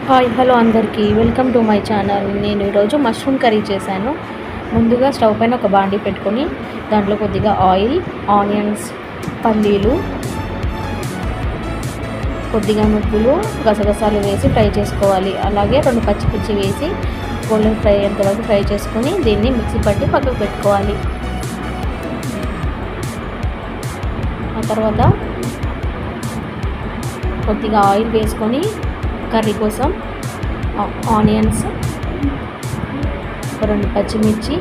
Hi hello అందరికీ welcome to my channel. నేను ఈరోజు మష్రూమ్ కర్రీ చేశాను. ముందుగా స్టవ్ పైన ఒక బాండీ పెట్టుకొని దాంట్లో కొద్దిగా ఆయిల్, ఆనియన్స్, పల్లీలు, కొద్దిగా నువ్వులు, గసగసాలు వేసి ఫ్రై చేసుకోవాలి. అలాగే 2 పచ్చిమిర్చి వేసి గోల్డెన్ ఫ్రై అయ్యేంత వరకు ఫ్రై చేసుకొని దీన్ని మిక్సీ పట్టి పక్కకు పెట్టుకోవాలి. ఆ తర్వాత కొద్దిగా ఆయిల్ వేసుకొని కర్రీ కోసం ఆనియన్స్, 2 పచ్చిమిర్చి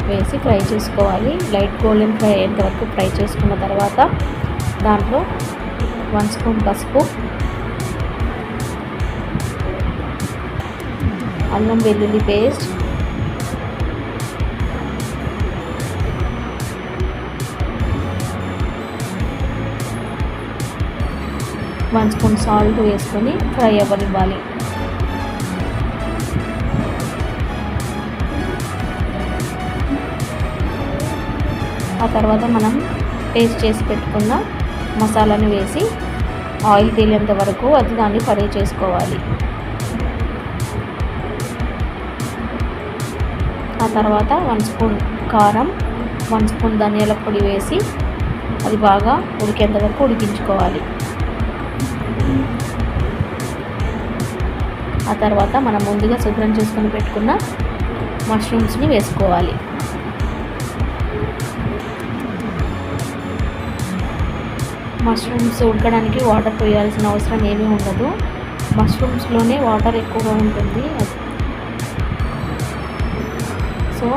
వేసి ఫ్రై చేసుకోవాలి. లైట్ గోల్డెన్ ఫ్రై అయ్యేంత వరకు ఫ్రై చేసుకున్న తర్వాత దాంట్లో 1 స్పూన్ పసుపు, అల్లం వెల్లుల్లి పేస్ట్, వన్ స్పూన్ సాల్ట్ వేసుకొని ఫ్రై అవ్వనివ్వాలి. ఆ తర్వాత మనం పేస్ట్ చేసి పెట్టుకున్న మసాలాను వేసి ఆయిల్ తేలేంత వరకు దాన్ని ఫ్రై చేసుకోవాలి. ఆ తర్వాత 1 స్పూన్ కారం, 1 స్పూన్ ధనియాల పొడి వేసి అది బాగా ఉడికేంత వరకు ఉడికించుకోవాలి. ఆ తర్వాత మనం ముందుగా శుభ్రం చేసుకొని పెట్టుకున్న మష్రూమ్స్ని వేసుకోవాలి. మష్రూమ్స్ ఉడకడానికి వాటర్ పోయాల్సిన అవసరం ఏమీ ఉండదు. మష్రూమ్స్లోనే వాటర్ ఎక్కువగా ఉంటుంది. సో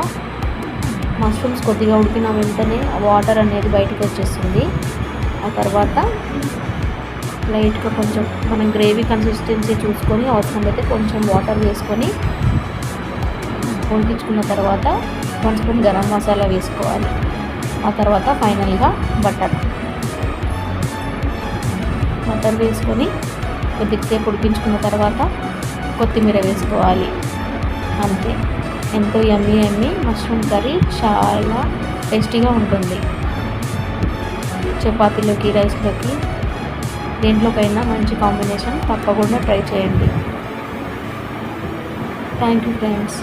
మష్రూమ్స్ కొద్దిగా ఉడికిన వెంటనే వాటర్ అనేది బయటకు వచ్చేస్తుంది. ఆ తర్వాత లైట్గా కొంచెం మనం గ్రేవీ కన్సిస్టెన్సీ చూసుకొని అవసరమైతే కొంచెం వాటర్ వేసుకొని ఉడికించుకున్న తర్వాత 1 స్పూన్ గరం మసాలా వేసుకోవాలి. ఆ తర్వాత ఫైనల్గా బటర్ వేసుకొని కొద్దిసేపు ఉడికించుకున్న తర్వాత కొత్తిమీర వేసుకోవాలి. అంతే, ఎంతో యమ్మీ మష్రూమ్ కర్రీ చాలా టేస్టీగా ఉంటుంది. చపాతీలోకి, రైస్లోకి, దేంట్లోకైనా మంచి కాంబినేషన్. తప్పకుండా ట్రై చేయండి. Thank you friends.